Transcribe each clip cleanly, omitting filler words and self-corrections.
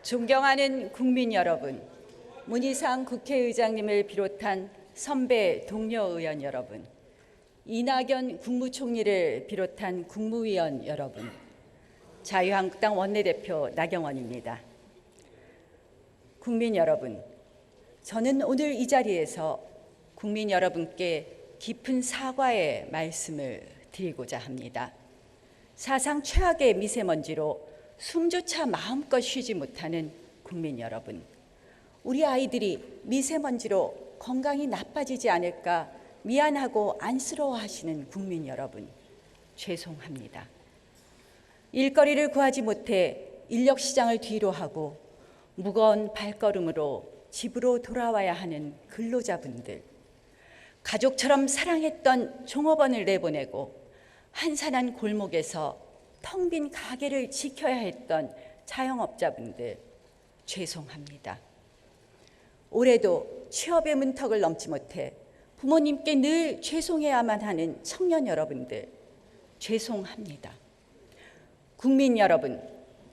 존경하는 국민 여러분, 문희상 국회의장님을 비롯한 선배 동료 의원 여러분, 이낙연 국무총리를 비롯한 국무위원 여러분, 자유한국당 원내대표 나경원입니다. 국민 여러분, 저는 오늘 이 자리에서 국민 여러분께 깊은 사과의 말씀을 드리고자 합니다. 사상 최악의 미세먼지로 숨조차 마음껏 쉬지 못하는 국민 여러분, 우리 아이들이 미세먼지로 건강이 나빠지지 않을까 미안하고 안쓰러워하시는 국민 여러분, 죄송합니다. 일거리를 구하지 못해 인력시장을 뒤로 하고 무거운 발걸음으로 집으로 돌아와야 하는 근로자분들, 가족처럼 사랑했던 종업원을 내보내고 한산한 골목에서 텅 빈 가게를 지켜야 했던 자영업자분들, 죄송합니다. 올해도 취업의 문턱을 넘지 못해 부모님께 늘 죄송해야만 하는 청년 여러분들, 죄송합니다. 국민 여러분,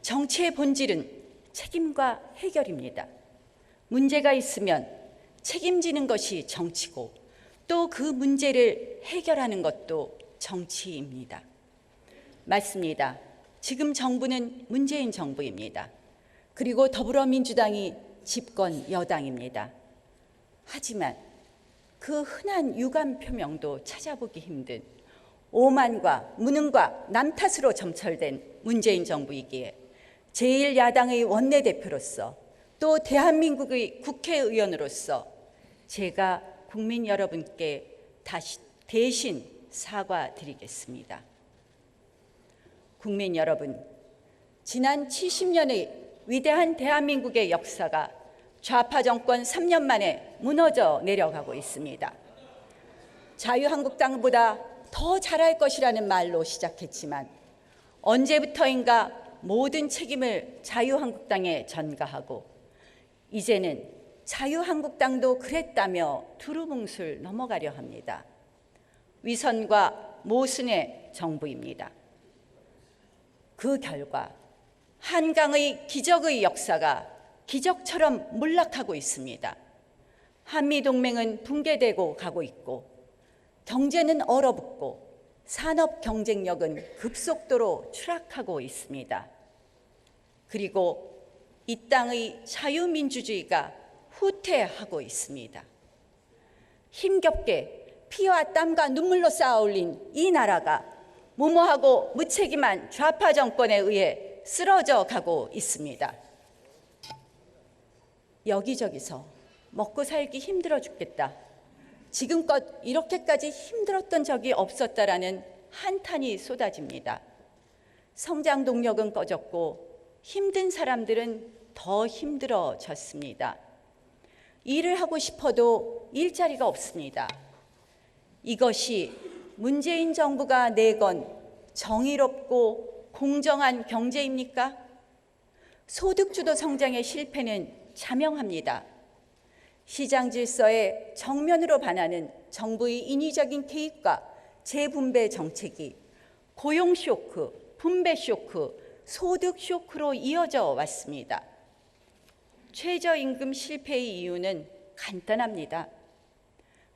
정치의 본질은 책임과 해결입니다. 문제가 있으면 책임지는 것이 정치고 또 그 문제를 해결하는 것도 정치입니다. 맞습니다. 지금 정부는 문재인 정부입니다. 그리고 더불어민주당이 집권 여당입니다. 하지만 그 흔한 유감 표명도 찾아보기 힘든 오만과 무능과 남 탓으로 점철된 문재인 정부이기에 제1야당의 원내대표로서 또 대한민국의 국회의원으로서 제가 국민 여러분께 다시 대신 사과드리겠습니다. 국민 여러분, 지난 70년의 위대한 대한민국의 역사가 좌파 정권 3년 만에 무너져 내려가고 있습니다. 자유한국당보다 더 잘할 것이라는 말로 시작했지만 언제부터인가 모든 책임을 자유한국당에 전가하고 이제는 자유한국당도 그랬다며 두루뭉술 넘어가려 합니다. 위선과 모순의 정부입니다. 그 결과 한강의 기적의 역사가 기적처럼 몰락하고 있습니다. 한미동맹은 붕괴되고 가고 있고 경제는 얼어붙고 산업 경쟁력은 급속도로 추락하고 있습니다. 그리고 이 땅의 자유민주주의가 후퇴하고 있습니다. 힘겹게 피와 땀과 눈물로 쌓아올린 이 나라가 무모하고 무책임한 좌파 정권에 의해 쓰러져 가고 있습니다. 여기저기서 먹고 살기 힘들어 죽겠다, 지금껏 이렇게까지 힘들었던 적이 없었다라는 한탄이 쏟아집니다. 성장 동력은 꺼졌고 힘든 사람들은 더 힘들어졌습니다. 일을 하고 싶어도 일자리가 없습니다. 이것이 문재인 정부가 내건 정의롭고 공정한 경제입니까? 소득주도 성장의 실패는 자명합니다. 시장 질서에 정면으로 반하는 정부의 인위적인 개입과 재분배 정책이 고용 쇼크, 분배 쇼크, 소득 쇼크로 이어져 왔습니다. 최저임금 실패의 이유는 간단합니다.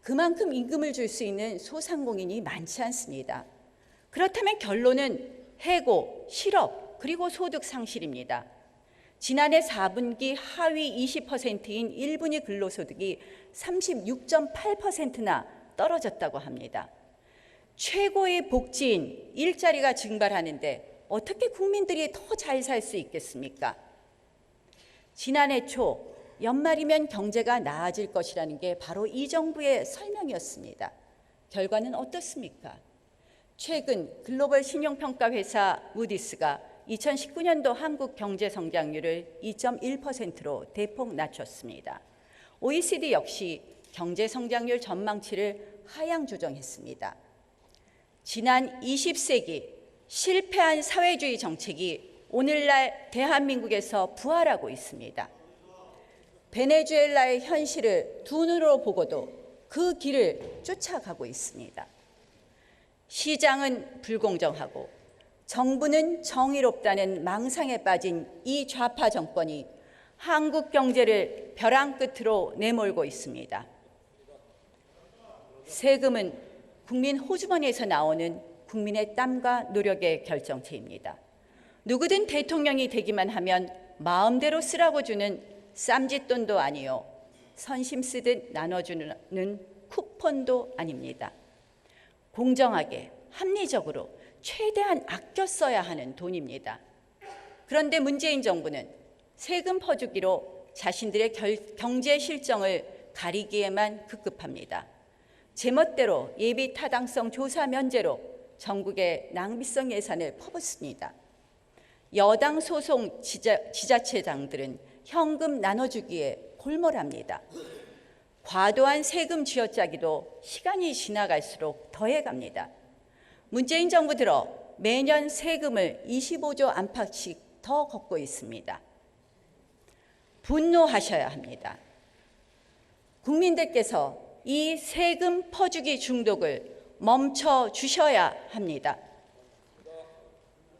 그만큼 임금을 줄 수 있는 소상공인이 많지 않습니다. 그렇다면 결론은 해고, 실업, 그리고 소득 상실입니다. 지난해 4분기 하위 20%인 1분위 근로소득이 36.8%나 떨어졌다고 합니다. 최고의 복지인 일자리가 증발하는데 어떻게 국민들이 더 잘 살 수 있겠습니까? 지난해 초 연말이면 경제가 나아질 것이라는 게 바로 이 정부의 설명이었습니다. 결과는 어떻습니까? 최근 글로벌 신용평가회사 무디스가 2019년도 한국 경제 성장률을 2.1%로 대폭 낮췄습니다. OECD 역시 경제 성장률 전망치를 하향 조정했습니다. 지난 20세기 실패한 사회주의 정책이 오늘날 대한민국에서 부활하고 있습니다. 베네수엘라의 현실을 두 눈으로 보고도 그 길을 쫓아가고 있습니다. 시장은 불공정하고 정부는 정의롭다는 망상에 빠진 이 좌파 정권이 한국 경제를 벼랑 끝으로 내몰고 있습니다. 세금은 국민 호주머니에서 나오는 국민의 땀과 노력의 결정체입니다. 누구든 대통령이 되기만 하면 마음대로 쓰라고 주는 쌈짓돈도 아니요, 선심 쓰듯 나눠주는 쿠폰도 아닙니다. 공정하게, 합리적으로 최대한 아껴 써야 하는 돈입니다. 그런데 문재인 정부는 세금 퍼주기로 자신들의 경제 실정을 가리기에만 급급합니다. 제멋대로 예비 타당성 조사 면제로 전국의 낭비성 예산을 퍼붓습니다. 여당 소속 지자체장들은 현금 나눠주기에 골몰합니다. 과도한 세금 쥐어짜기도 시간이 지나갈수록 더해갑니다. 문재인 정부 들어 매년 세금을 25조 안팎씩 더 걷고 있습니다. 분노하셔야 합니다. 국민들께서 이 세금 퍼주기 중독을 멈춰 주셔야 합니다.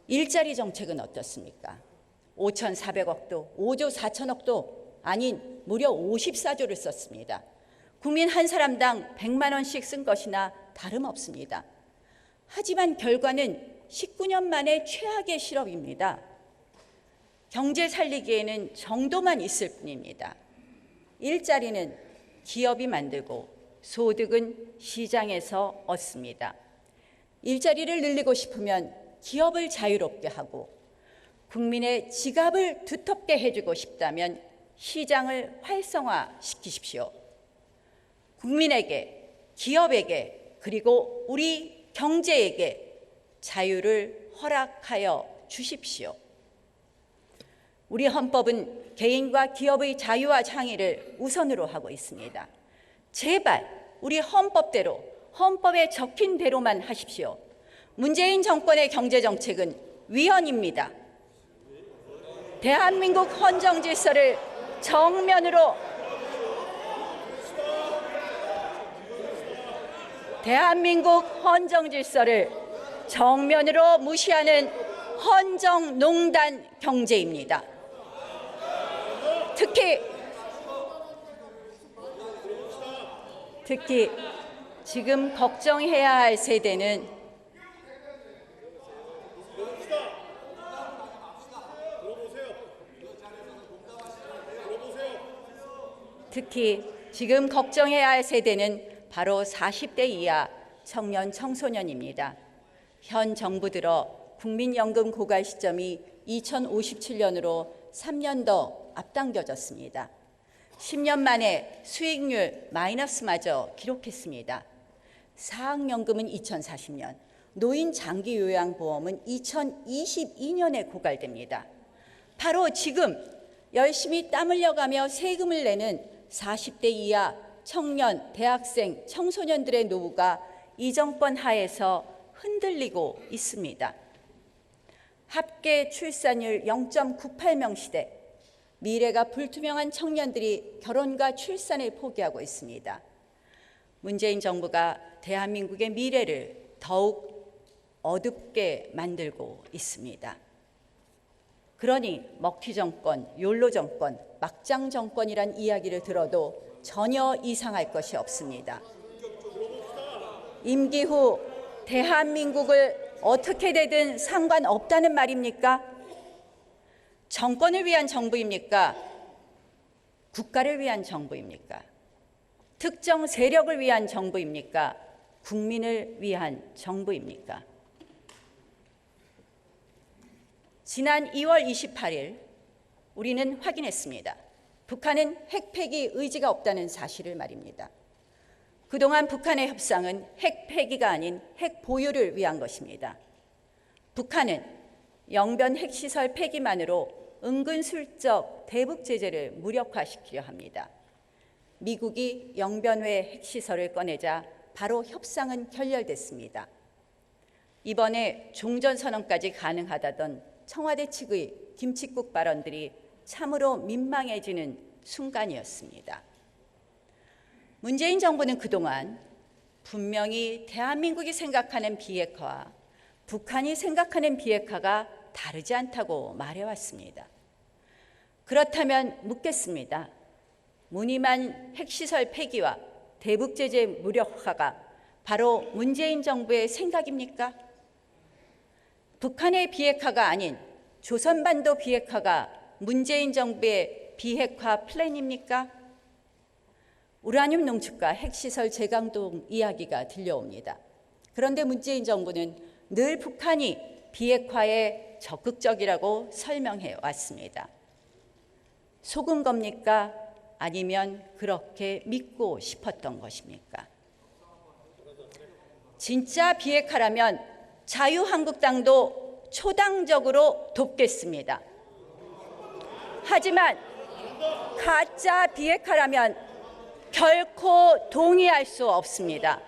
일자리 정책은 어떻습니까? 5,400억도 5조 4천억도 아닌 무려 54조를 썼습니다. 국민 한 사람당 100만 원씩 쓴 것이나 다름없습니다. 하지만 결과는 19년 만에 최악의 실업입니다. 경제 살리기에는 정도만 있을 뿐입니다. 일자리는 기업이 만들고 소득은 시장에서 얻습니다. 일자리를 늘리고 싶으면 기업을 자유롭게 하고 국민의 지갑을 두텁게 해주고 싶다면 시장을 활성화시키십시오. 국민에게, 기업에게, 그리고 우리 경제에게 자유를 허락하여 주십시오. 우리 헌법은 개인과 기업의 자유와 창의를 우선으로 하고 있습니다. 제발 우리 헌법대로, 헌법에 적힌 대로만 하십시오. 문재인 정권의 경제정책은 위헌입니다. 대한민국 헌정 질서를 정면으로 무시하는 헌정농단 경제입니다. 특히 지금 걱정해야 할 세대는 바로 40대 이하 청년 청소년입니다. 현 정부 들어 국민연금 고갈 시점이 2057년으로 3년 더 앞당겨졌습니다. 10년 만에 수익률 마이너스마저 기록했습니다. 사학연금은 2040년, 노인 장기요양보험은 2022년에 고갈됩니다. 바로 지금 열심히 땀 흘려가며 세금을 내는 40대 이하 청년, 대학생, 청소년들의 노후가 이 정권 하에서 흔들리고 있습니다. 합계 출산율 0.98명 시대, 미래가 불투명한 청년들이 결혼과 출산을 포기하고 있습니다. 문재인 정부가 대한민국의 미래를 더욱 어둡게 만들고 있습니다. 그러니 먹튀 정권, 욜로 정권, 막장 정권이란 이야기를 들어도 전혀 이상할 것이 없습니다. 임기 후 대한민국을 어떻게 되든 상관없다는 말입니까? 정권을 위한 정부입니까? 국가를 위한 정부입니까? 특정 세력을 위한 정부입니까? 국민을 위한 정부입니까? 지난 2월 28일 우리는 확인했습니다. 북한은 핵 폐기 의지가 없다는 사실을 말입니다. 그동안 북한의 협상은 핵 폐기가 아닌 핵 보유를 위한 것입니다. 북한은 영변 핵시설 폐기만으로 은근슬쩍 대북 제재를 무력화시키려 합니다. 미국이 영변회 핵시설을 꺼내자 바로 협상은 결렬됐습니다. 이번에 종전선언까지 가능하다던 청와대 측의 김칫국 발언들이 참으로 민망해지는 순간이었습니다. 문재인 정부는 그동안 분명히 대한민국이 생각하는 비핵화와 북한이 생각하는 비핵화가 다르지 않다고 말해왔습니다. 그렇다면 묻겠습니다. 무늬만 핵시설 폐기와 대북제재 무력화가 바로 문재인 정부의 생각입니까? 북한의 비핵화가 아닌 조선반도 비핵화가 문재인 정부의 비핵화 플랜입니까? 우라늄 농축과 핵시설 재강동 이야기가 들려옵니다. 그런데 문재인 정부는 늘 북한이 비핵화에 적극적이라고 설명해 왔습니다. 속은 겁니까? 아니면 그렇게 믿고 싶었던 것입니까? 진짜 비핵화라면 자유한국당도 초당적으로 돕겠습니다. 하지만 가짜 비핵화라면 결코 동의할 수 없습니다.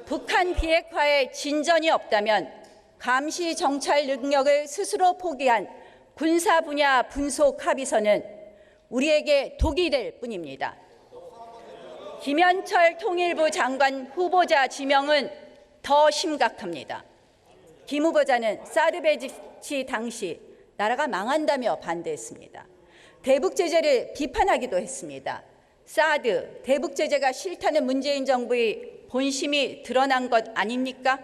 북한 비핵화에 진전이 없다면 감시 정찰 능력을 스스로 포기한 군사 분야 분속 합의서는 우리에게 독이 될 뿐입니다. 김현철 통일부 장관 후보자 지명은 더 심각합니다. 김 후보자는 사드 배치 당시 나라가 망한다며 반대했습니다. 대북 제재를 비판하기도 했습니다. 사드, 대북 제재가 싫다는 문재인 정부의 본심이 드러난 것 아닙니까?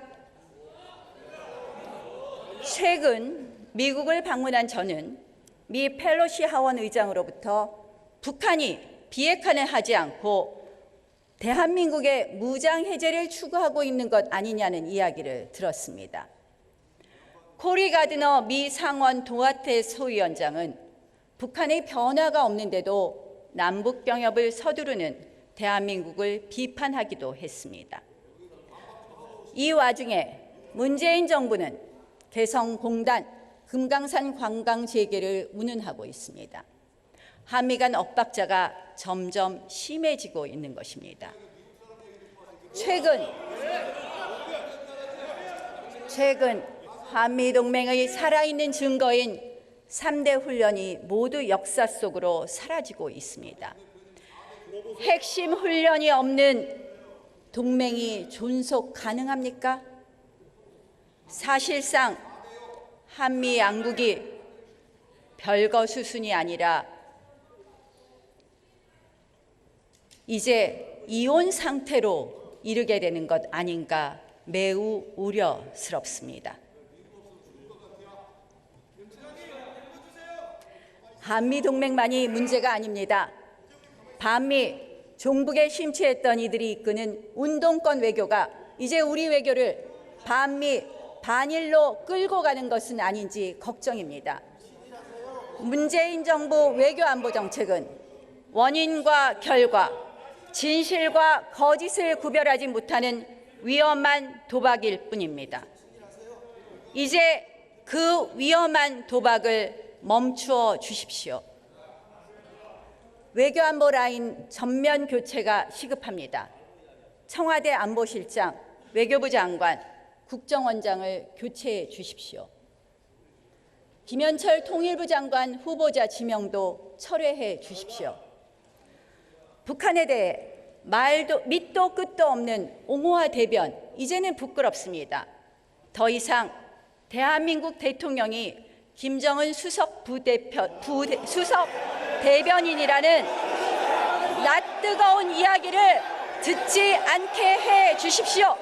최근 미국을 방문한 저는 미 펠로시 하원 의장으로부터 북한이 비핵화는 하지 않고 대한민국의 무장 해제를 추구하고 있는 것 아니냐는 이야기를 들었습니다. 코리 가드너 미 상원 도하테 소위원장은 북한의 변화가 없는데도 남북 병합을 서두르는 대한민국을 비판하기도 했습니다. 이 와중에 문재인 정부는 개성공단, 금강산 관광 재개를 운운하고 있습니다. 한미 간 엇박자가 점점 심해지고 있는 것입니다. 최근 한미 동맹의 살아있는 증거인 3대 훈련이 모두 역사 속으로 사라지고 있습니다. 핵심 훈련이 없는 동맹이 존속 가능합니까? 사실상 한미 양국이 별거 수순이 아니라 이제 이혼 상태로 이르게 되는 것 아닌가 매우 우려스럽습니다. 한미동맹만이 문제가 아닙니다. 반미, 종북에 심취했던 이들이 이끄는 운동권 외교가 이제 우리 외교를 반미, 반일로 끌고 가는 것은 아닌지 걱정입니다. 문재인 정부 외교안보 정책은 원인과 결과, 진실과 거짓을 구별하지 못하는 위험한 도박일 뿐입니다. 이제 그 위험한 도박을 멈추어 주십시오. 외교안보 라인 전면 교체가 시급합니다. 청와대 안보실장, 외교부 장관, 국정원장을 교체해 주십시오. 김현철 통일부 장관 후보자 지명도 철회해 주십시오. 북한에 대해 밑도 끝도 없는 옹호와 대변, 이제는 부끄럽습니다. 더 이상 대한민국 대통령이 김정은 수석 대변인이라는 낯뜨거운 이야기를 듣지 않게 해 주십시오.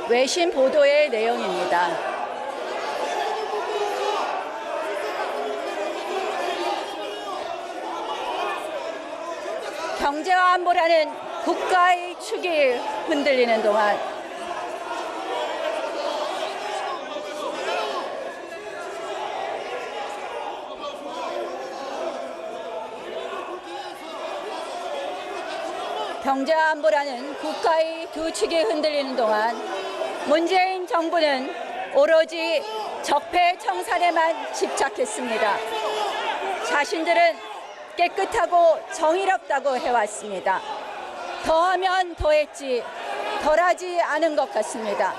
외신 보도의 내용입니다. 경제와 안보라는 국가의 축이 흔들리는 동안 경제와 안보라는 국가의 두 축이 흔들리는 동안 문재인 정부는 오로지 적폐 청산에만 집착했습니다. 자신들은 깨끗하고 정의롭다고 해왔습니다. 더하면 더했지 덜하지 않은 것 같습니다.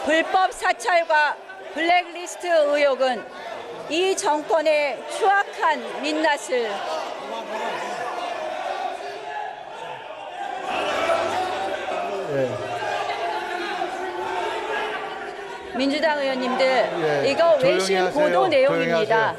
불법 사찰과 블랙리스트 의혹은 이 정권의 추악한 민낯을 민주당 의원님들, 이거 외신 보도 내용입니다.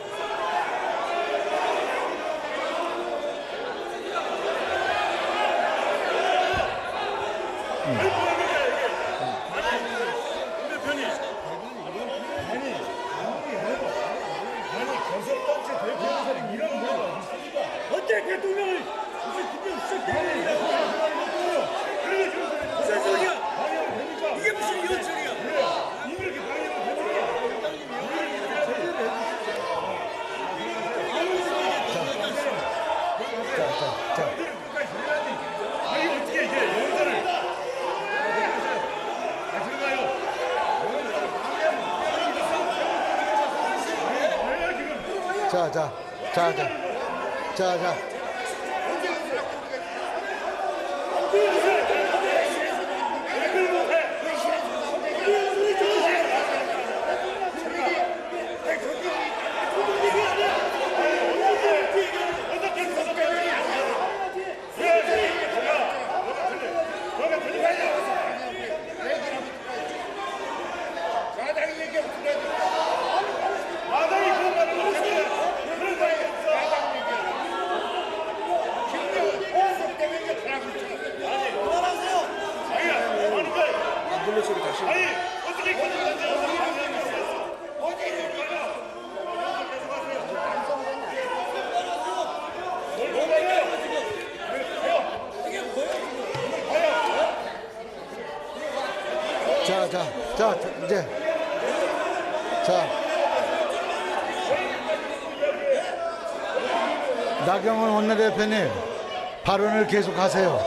어때 대통령을 무슨 김병 수석대통령이라고 무슨 소리야? 이게 무슨 이런 소리야? 이렇게 방해하면 아니 어떻게 이제 영사를 자. 아니 어떻게 나경원 원내대표님, 발언을 계속하세요.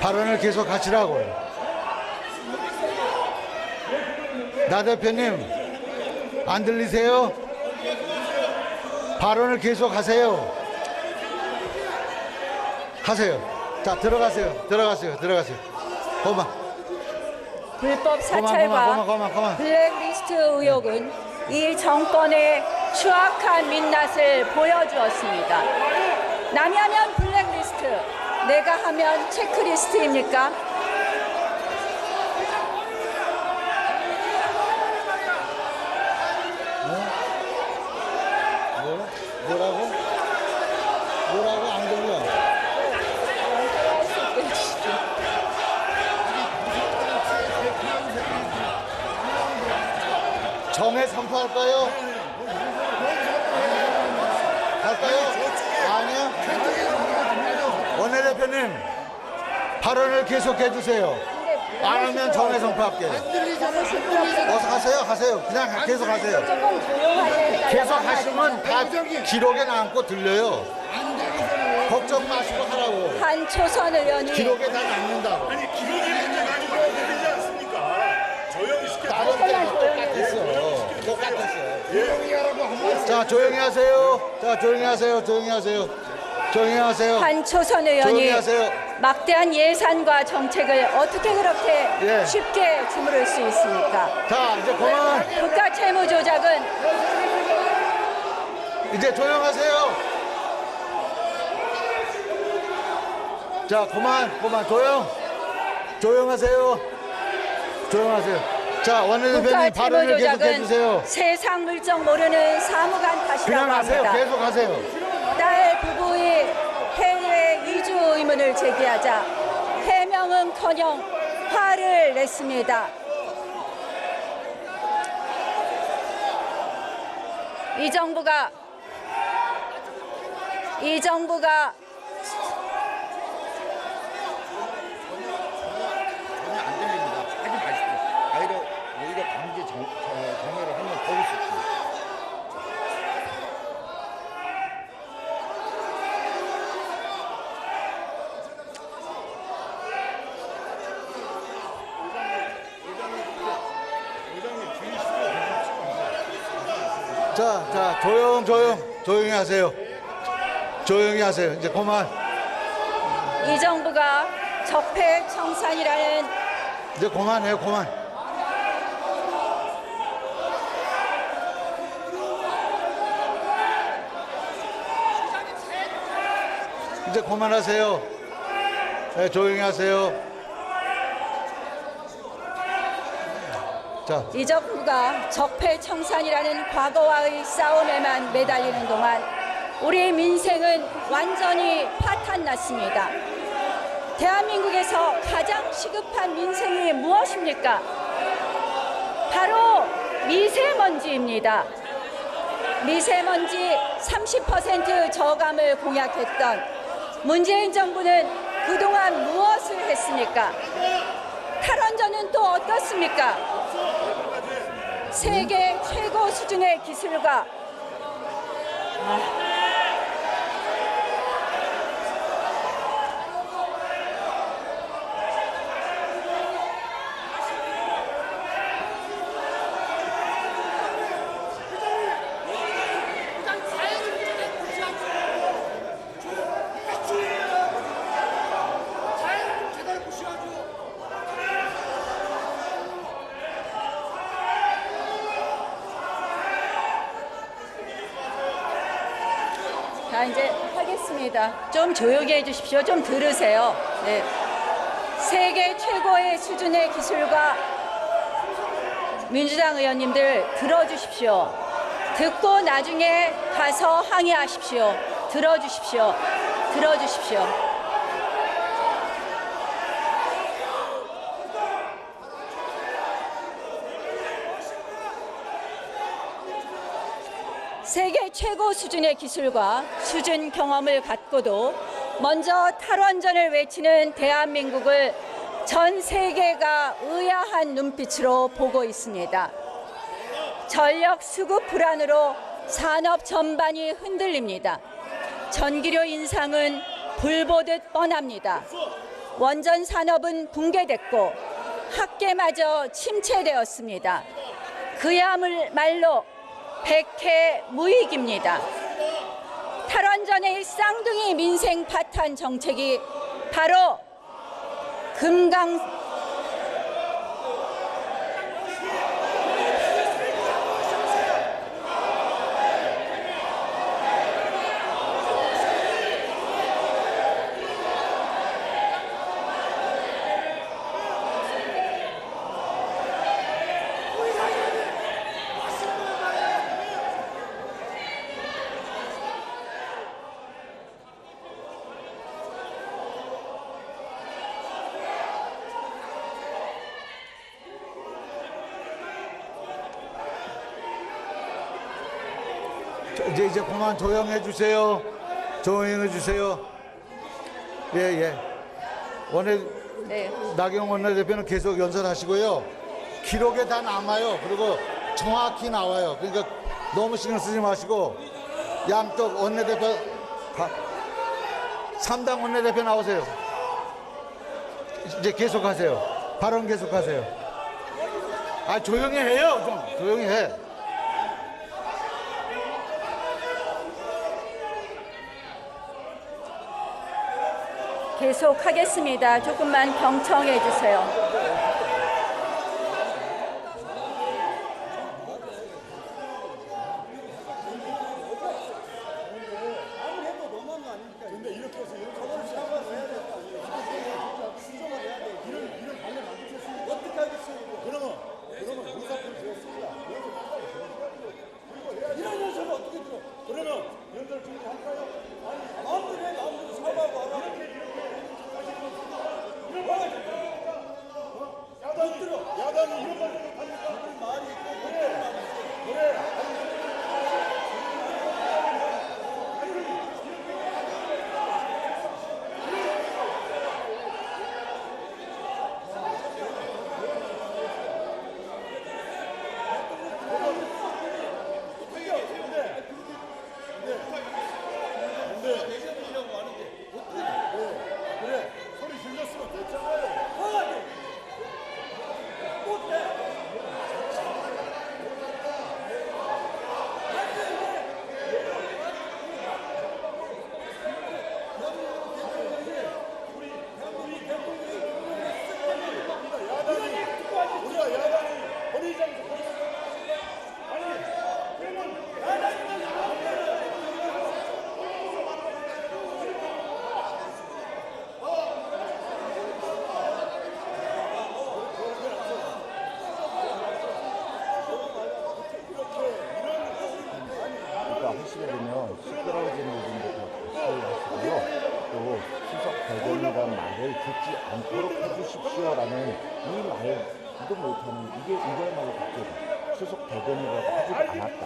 발언을 계속하시라고요. 나 대표님, 안 들리세요? 발언을 계속하세요. 하세요. 자, 들어가세요. 고마. 불법 사찰과 고마. 블랙리스트 의혹은 이 정권의 추악한 민낯을 보여주었습니다. 남이 하면 블랙리스트, 내가 하면 체크리스트입니까? 뭐라고 안 들려? 정해 선포할까요? 아니요. 원내대표님, 발언을 계속해 주세요. 안 하면 정해 선포할게요. 어서 하세요. 그냥 계속 하세요. 계속 하시면 다 기록에 남고 들려요. 걱정 마시고 하라고. 한초선 의원이 기록에 다 남는다고. 아니 기록이 문제가 아니고 되지 않습니까? 조용히 시켜. 다른 때랑 똑같았어요. 자, 조용히 하세요. 한초선 의원이 조용히 하세요. 막대한 예산과 정책을 어떻게 그렇게 예. 쉽게 주무를 수 있습니까? 자, 이제 그만. 국가 채무 조작은 이제 조용하세요. 자, 그만. 조용하세요. 자, 국가 원내대표님 채무 발언을 계속해 조작은 주세요. 세상 물정 모르는 사무관 탓이라고 그냥 하세요. 합니다. 계속 하세요. 딸 부부의 해외 이주 의문을 제기하자 해명은커녕 화를 냈습니다. 이 정부가 전혀 안 들립니다. 하지 마십시오. 오히려 강제 정회를 하면 더 우습습니다. 자, 조용히 하세요. 이제 그만. 이 정부가 적폐청산이라는 이제 그만해요. 이제 그만하세요. 네, 조용히 하세요. 자, 이 정부가 적폐청산이라는 과거와의 싸움에만 매달리는 동안 우리 민생은 완전히 파탄났습니다. 대한민국에서 가장 시급한 민생이 무엇입니까? 바로 미세먼지입니다. 미세먼지 30% 저감을 공약했던 문재인 정부는 그동안 무엇을 했습니까? 탈원전은 또 어떻습니까? 세계 최고 수준의 기술과 자, 이제 하겠습니다. 좀 조용히 해주십시오. 좀 들으세요. 네. 세계 최고의 수준의 기술과 민주당 의원님들 들어주십시오. 듣고 나중에 가서 항의하십시오. 들어주십시오. 들어주십시오. 세계 최고 수준의 기술과 수준 경험을 갖고도 먼저 탈원전을 외치는 대한민국을 전 세계가 의아한 눈빛으로 보고 있습니다. 전력 수급 불안으로 산업 전반이 흔들립니다. 전기료 인상은 불보듯 뻔합니다. 원전 산업은 붕괴됐고 학계마저 침체되었습니다. 그야말로 백해무익입니다. 탈원전의 쌍둥이 민생 파탄 정책이 바로 이제 그만 조용해 주세요. 조용해 주세요. 예. 네. 나경원 원내대표는 계속 연설하시고요. 기록에 다 남아요. 그리고 정확히 나와요. 그러니까 너무 신경 쓰지 마시고 양쪽 원내대표 3당 원내대표 나오세요. 이제 계속하세요. 발언 계속하세요. 조용히 해요. 좀 조용히 해. 계속하겠습니다. 조금만 경청해 주세요. 대전이란 말을 듣지 않도록 해주십시오라는 이 말도 못하는 이걸말로 바뀌어요. 수속 대전이라고 하지도 않았다.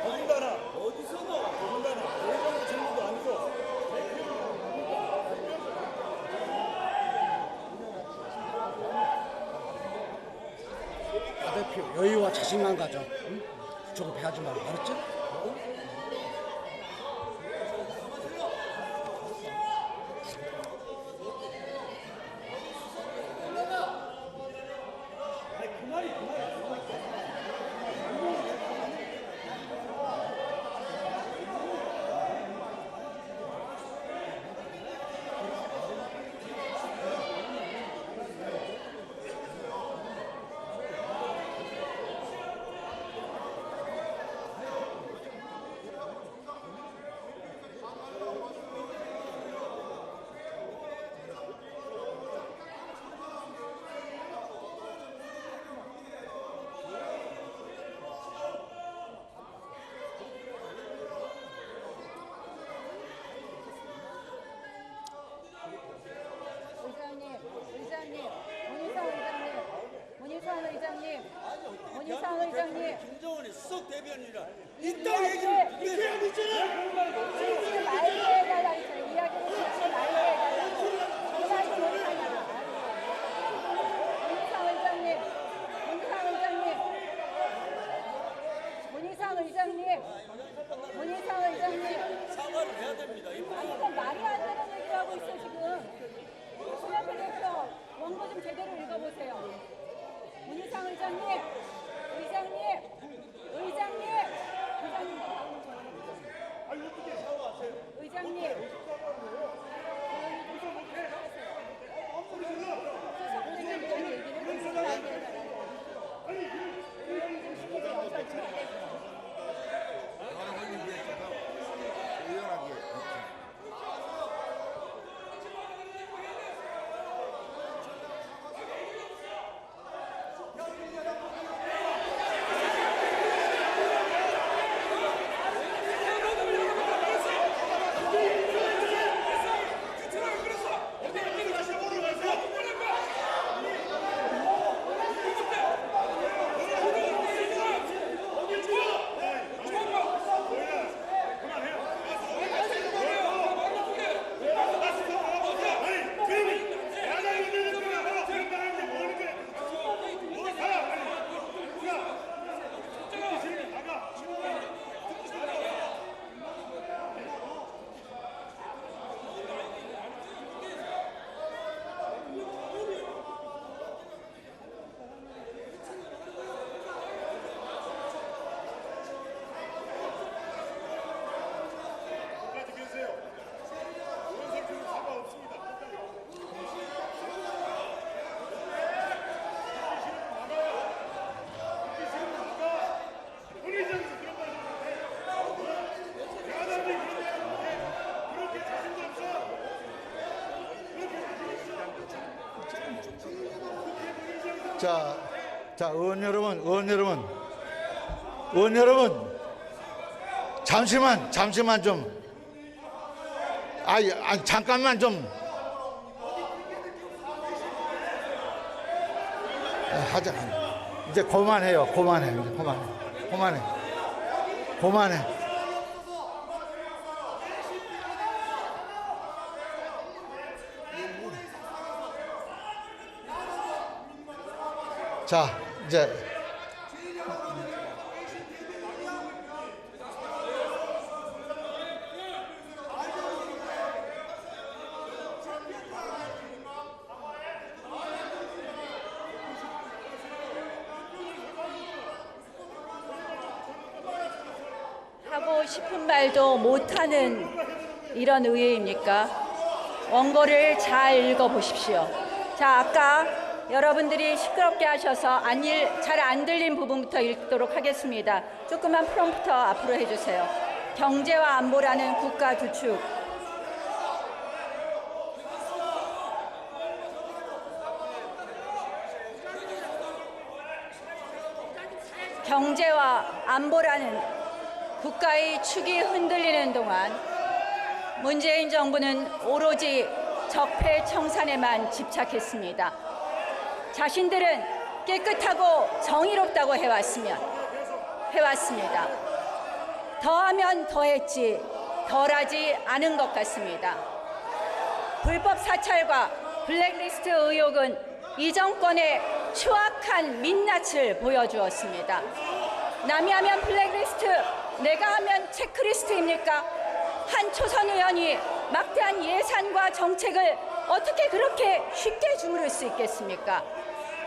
더군다나 어디서 나와? 더군다나 대전 정부도 아니고 대표 여유와 자신감 가져. 응? 조급해하지 말고 알았지? 문희상 의장님, 김정은이 수석 대변이라 이 이딴 얘기를 이렇게 하고 있잖아. 듣지 말게 해달라 했어요. 이야기를 듣지 말게 해달라고. 그 말도 못하냐. 문희상 의장님, 문희상 의장님, 문희상 의장님, 문희상 의장님. 사과를 해야 됩니다. 아니, 이건 말이 안 되는 얘기를 하고 있어, 지금. 수협회 대표 원고 좀 제대로 읽어보세요. 문희상 의장님, 의장님, 의장님, 의장님, 의장님, 자, 의원 여러분, 잠시만 좀, 잠깐만 좀, 하자. 이제 그만해요. 그만해. 자, 이제 하고 싶은 말도 못하는 이런 의회입니까? 원고를 잘 읽어보십시오. 자, 아까 여러분들이 시끄럽게 하셔서 잘 안 들린 부분부터 읽도록 하겠습니다. 조금만 프롬프터 앞으로 해주세요. 경제와 안보라는 국가 두 축. 경제와 안보라는 국가의 축이 흔들리는 동안 문재인 정부는 오로지 적폐 청산에만 집착했습니다. 자신들은 깨끗하고 정의롭다고 해왔습니다. 더하면 더했지 덜하지 않은 것 같습니다. 불법 사찰과 블랙리스트 의혹은 이 정권의 추악한 민낯을 보여주었습니다. 남이 하면 블랙리스트, 내가 하면 체크리스트입니까? 한 초선 의원이 막대한 예산과 정책을 어떻게 그렇게 쉽게 주무를 수 있겠습니까?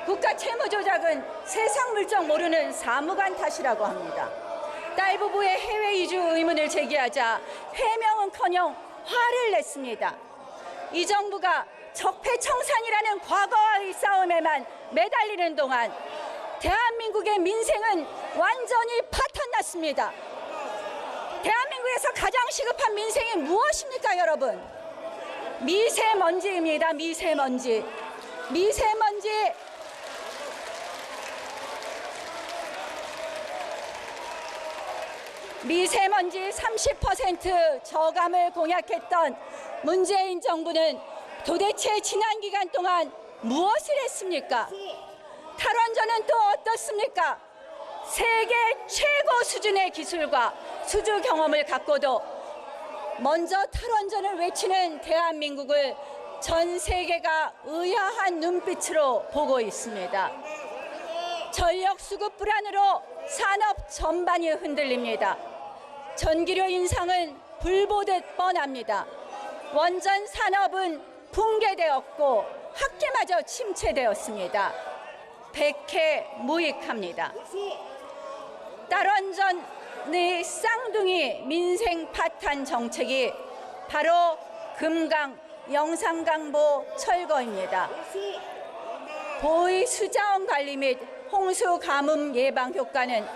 국가 채무 조작은 세상 물정 모르는 사무관 탓이라고 합니다. 딸 부부의 해외 이주 의문을 제기하자 해명은커녕 화를 냈습니다. 이 정부가 적폐 청산이라는 과거와의 싸움에만 매달리는 동안 대한민국의 민생은 완전히 파탄났습니다. 대한민국에서 가장 시급한 민생이 무엇입니까, 여러분? 미세먼지입니다. 미세먼지. 미세먼지 30% 저감을 공약했던 문재인 정부는 도대체 지난 기간 동안 무엇을 했습니까? 탈원전은 또 어떻습니까? 세계 최고 수준의 기술과 수주 경험을 갖고도 먼저 탈원전을 외치는 대한민국을 전 세계가 의아한 눈빛으로 보고 있습니다. 전력 수급 불안으로 산업 전반이 흔들립니다. 전기료 인상은 불보듯 뻔합니다. 원전 산업은 붕괴되었고 학계마저 침체되었습니다. 백해무익합니다. 탈원전의 쌍둥이 민생 파탄 정책이 바로 금강, 영산강보 철거입니다. 보의 수자원 관리 및 홍수 가뭄 예방 효과는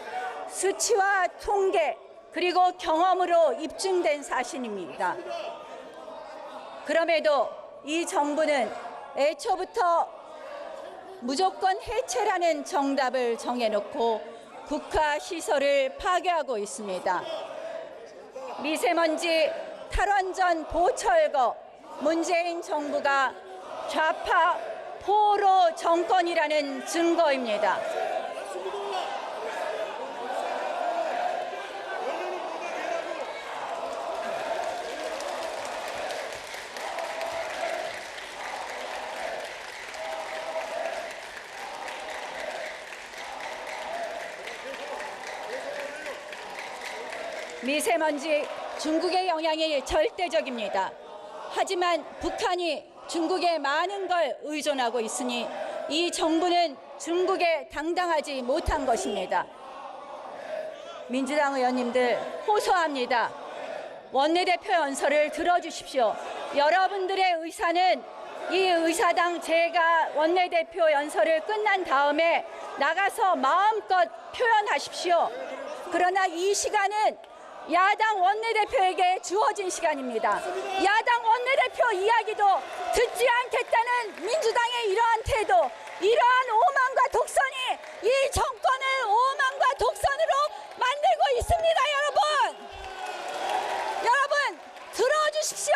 수치와 통계 그리고 경험으로 입증된 사실입니다. 그럼에도 이 정부는 애초부터 무조건 해체라는 정답을 정해놓고 국가시설을 파괴하고 있습니다. 미세먼지, 탈원전, 보철거, 문재인 정부가 좌파 포로 정권이라는 증거입니다. 미세먼지, 중국의 영향이 절대적입니다. 하지만 북한이 중국에 많은 걸 의존하고 있으니 이 정부는 중국에 당당하지 못한 것입니다. 민주당 의원님들 호소합니다. 원내대표 연설을 들어주십시오. 여러분들의 의사는 이 의사당 제가 원내대표 연설을 끝난 다음에 나가서 마음껏 표현하십시오. 그러나 이 시간은 야당 원내대표에게 주어진 시간입니다. 야당 원내대표 이야기도 듣지 않겠다는 민주당의 이러한 태도, 이러한 오만과 독선이 이 정권을 오만과 독선으로 만들고 있습니다. 여러분 들어주십시오.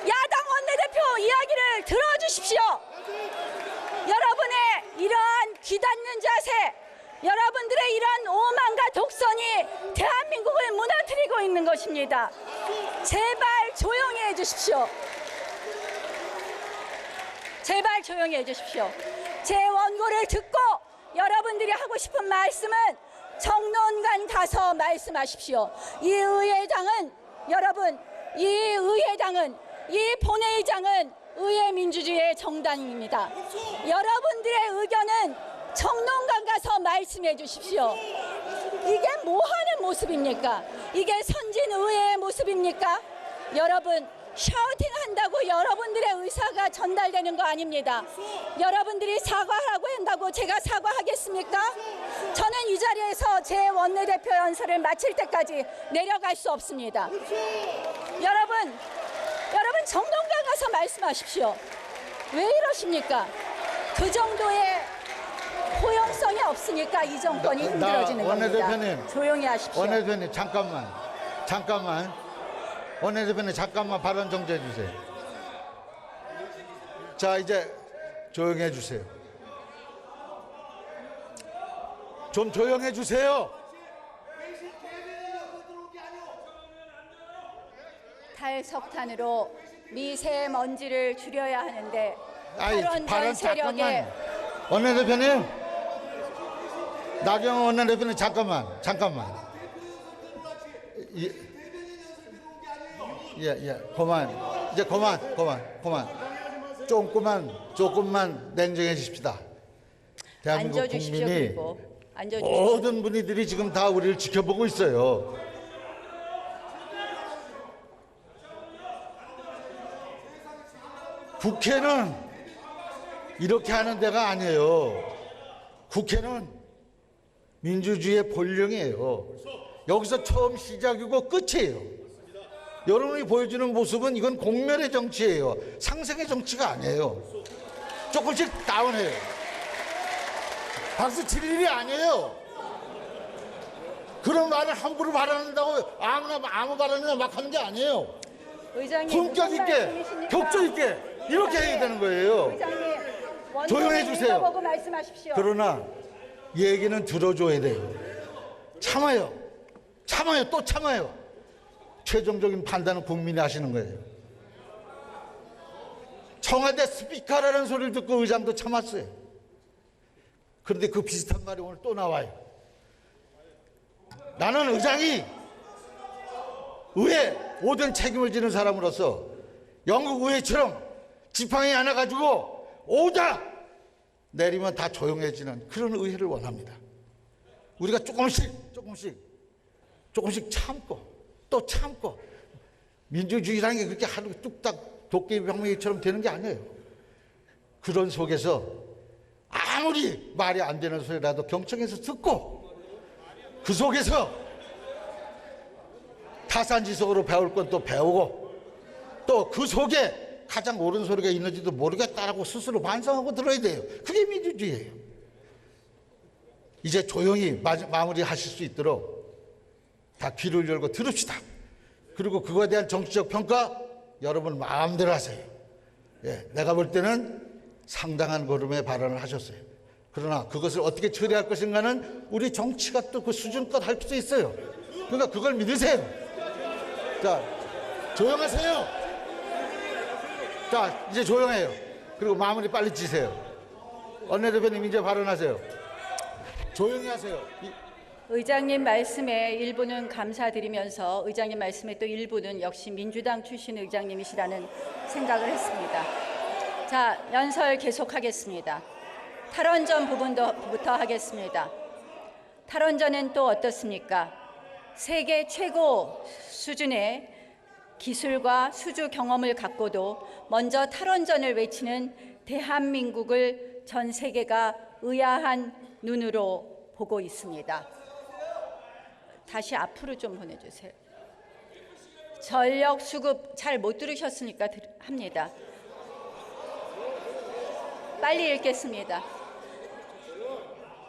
야당 원내대표 이야기를 들어주십시오. 여러분의 이러한 귀닫는 자세, 여러분들의 이러한 오만과 독선이 대한민국을 무너뜨리고 있는 것입니다. 제발 조용히 해주십시오. 제발 조용히 해주십시오. 제 원고를 듣고 여러분들이 하고 싶은 말씀은 정론관 가서 말씀하십시오. 이 의회당은 여러분, 이 본회의장은 의회민주주의의 정당입니다. 여러분들의 의견은 정론관 가서 말씀해 주십시오. 이게 뭐 하는 모습입니까? 이게 선진의회의 모습입니까? 여러분, 샤우팅 한다고 여러분들의 의사가 전달되는 거 아닙니다. 여러분들이 사과하라고 한다고 제가 사과하겠습니까? 저는 이 자리에서 제 원내대표 연설을 마칠 때까지 내려갈 수 없습니다. 여러분 정론관 가서 말씀하십시오. 왜 이러십니까? 그 정도의 포용성이 의자가 없으니까 이 정권이 나- 힘들어지는 겁니다. 원내대표님. 조용히 하십시오. 원내대표님 잠깐만. 원내대표님 잠깐만 발언 정지해 주세요. 자, 이제 조용해 주세요. 좀 조용해 주세요. 탈석탄으로 미세먼지를 줄여야 하는데 아이, 탈원전 발언 세력의 잠깐만. 원내대표님, 나경원 원내대표님 잠깐만. 그만. 이제 그만. 조금만 냉정해 주십시다. 대한민국 앉아주십시오. 국민이 그리고 앉아주십시오. 모든 분들이 지금 다 우리를 지켜보고 있어요. 국회는 이렇게 하는 데가 아니에요. 국회는 민주주의의 본령이에요. 여기서 처음 시작이고 끝이에요. 여러분이 보여주는 모습은 이건 공멸의 정치예요. 상생의 정치가 아니에요. 조금씩 다운해요. 박수 칠 일이 아니에요. 그런 말을 함부로 발언한다고 아무 발언이나 막 하는 게 아니에요. 의장님, 품격 무슨 있게, 말씀이십니까? 격조 있게 이렇게 해야 되는 거예요. 의장님, 조용해 주세요. 보고 말씀하십시오. 그러나 얘기는 들어줘야 돼요. 참아요. 또 참아요. 최종적인 판단은 국민이 하시는 거예요. 청와대 스피커라는 소리를 듣고 의장도 참았어요. 그런데 그 비슷한 말이 오늘 또 나와요. 나는 의장이 의회 모든 책임을 지는 사람으로서 영국 의회처럼 지팡이 하나 가지고 오자 내리면 다 조용해지는 그런 의회를 원합니다. 우리가 조금씩 참고 또 참고 민주주의라는 게 그렇게 하루 뚝딱 도깨비방망이처럼 되는 게 아니에요. 그런 속에서 아무리 말이 안 되는 소리라도 경청해서 듣고 그 속에서 타산지석으로 배울 건 또 배우고 또 그 속에 가장 옳은 소리가 있는지도 모르겠다라고 스스로 반성하고 들어야 돼요. 그게 민주주의예요. 이제 조용히 마무리하실 수 있도록 다 귀를 열고 들읍시다. 그리고 그거에 대한 정치적 평가 여러분 마음대로 하세요. 내가 볼 때는 상당한 걸음의 발언을 하셨어요. 그러나 그것을 어떻게 처리할 것인가는 우리 정치가 또 그 수준껏 할 수 있어요. 그러니까 그걸 믿으세요. 자, 조용하세요. 자, 이제 조용해요. 그리고 마무리 빨리 지세요. 원내대표님 이제 발언하세요. 조용히 하세요. 의장님 말씀에 일부는 감사드리면서 의장님 말씀에 또 일부는 역시 민주당 출신 의장님이시라는 생각을 했습니다. 자, 연설 계속하겠습니다. 탈원전 부분부터 하겠습니다. 탈원전은 또 어떻습니까? 세계 최고 수준의 기술과 수주 경험을 갖고도 먼저 탈원전을 외치는 대한민국을 전 세계가 의아한 눈으로 보고 있습니다. 다시 앞으로 좀 보내주세요. 전력 수급 잘 못 들으셨으니까 합니다. 빨리 읽겠습니다.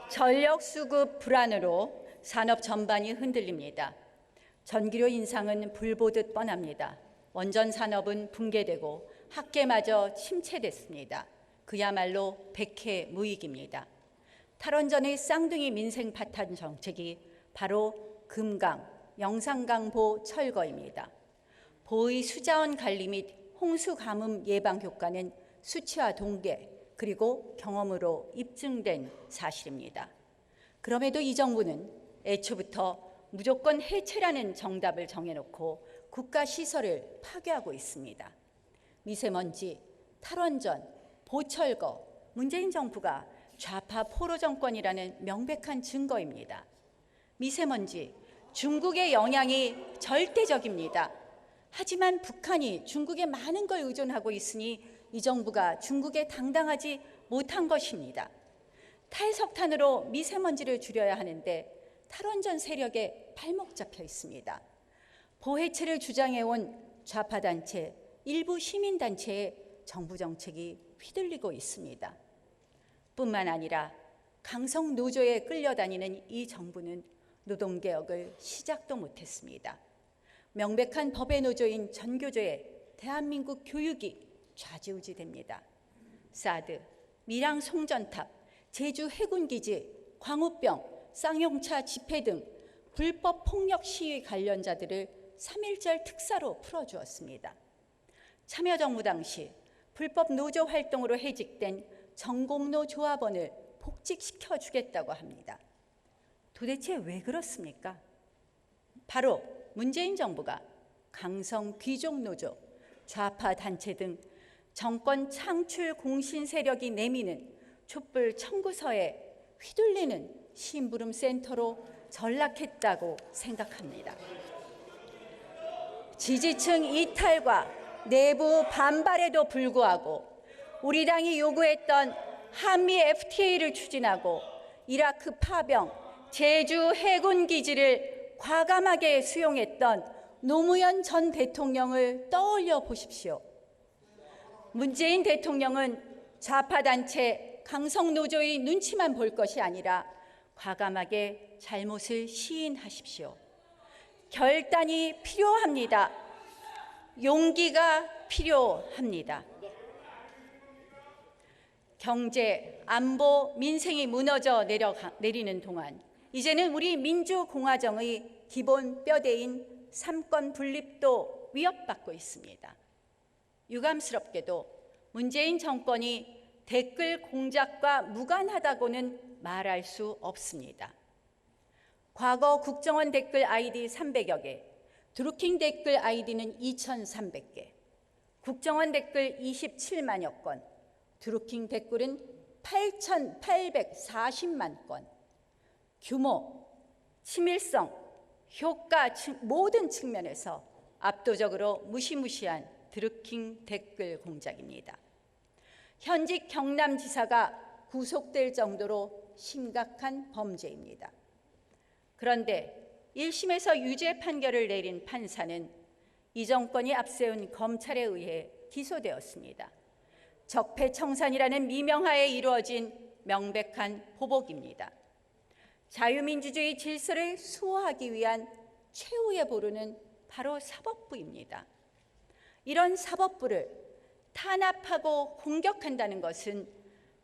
전력 수급 불안으로 산업 전반이 흔들립니다. 전기료 인상은 불보듯 뻔합니다. 원전 산업은 붕괴되고 학계마저 침체됐습니다. 그야말로 백해무익입니다. 탈원전의 쌍둥이 민생 파탄 정책이 바로 금강, 영산강보 철거입니다. 보의 수자원 관리 및 홍수 가뭄 예방 효과는 수치와 동계 그리고 경험으로 입증된 사실입니다. 그럼에도 이 정부는 애초부터 무조건 해체라는 정답을 정해놓고 국가시설을 파괴하고 있습니다. 미세먼지, 탈원전, 보철거, 문재인 정부가 좌파 포로 정권이라는 명백한 증거입니다. 미세먼지, 중국의 영향이 절대적입니다. 하지만 북한이 중국에 많은 걸 의존하고 있으니 이 정부가 중국에 당당하지 못한 것입니다. 탈석탄으로 미세먼지를 줄여야 하는데 탈원전 세력에 발목 잡혀 있습니다. 보해체를 주장해온 좌파단체, 일부 시민단체의 정부 정책이 휘둘리고 있습니다. 뿐만 아니라 강성 노조에 끌려다니는 이 정부는 노동개혁을 시작도 못했습니다. 명백한 법의 노조인 전교조에 대한민국 교육이 좌지우지됩니다. 사드, 밀양 송전탑, 제주 해군기지, 광우병, 쌍용차 집회 등 불법 폭력 시위 관련자들을 3.1절 특사로 풀어주었습니다. 참여정부 당시 불법 노조 활동으로 해직된 전공로 조합원을 복직시켜 주겠다고 합니다. 도대체 왜 그렇습니까? 바로 문재인 정부가 강성 귀족노조, 좌파 단체 등 정권 창출 공신 세력이 내미는 촛불 청구서에 휘둘리는 심부름 센터로 전락했다고 생각합니다. 지지층 이탈과 내부 반발에도 불구하고 우리 당이 요구했던 한미 FTA를 추진하고 이라크 파병, 제주 해군 기지를 과감하게 수용했던 노무현 전 대통령을 떠올려 보십시오. 문재인 대통령은 좌파 단체 강성 노조의 눈치만 볼 것이 아니라 과감하게 잘못을 시인하십시오. 결단이 필요합니다. 용기가 필요합니다. 경제, 안보, 민생이 무너져 내리는 동안 이제는 우리 민주공화정의 기본 뼈대인 삼권 분립도 위협받고 있습니다. 유감스럽게도 문재인 정권이 댓글 공작과 무관하다고는 말할 수 없습니다. 과거 국정원 댓글 아이디 300여 개, 드루킹 댓글 아이디는 2,300개, 국정원 댓글 27만여 건, 드루킹 댓글은 8,840만 건. 규모, 치밀성, 효과 모든 측면에서 압도적으로 무시무시한 드루킹 댓글 공작입니다. 현직 경남지사가 구속될 정도로 심각한 범죄입니다. 그런데 1심에서 유죄 판결을 내린 판사는 이 정권이 앞세운 검찰에 의해 기소되었습니다. 적폐청산이라는 미명하에 이루어진 명백한 보복입니다. 자유민주주의 질서를 수호하기 위한 최후의 보루는 바로 사법부입니다. 이런 사법부를 탄압하고 공격한다는 것은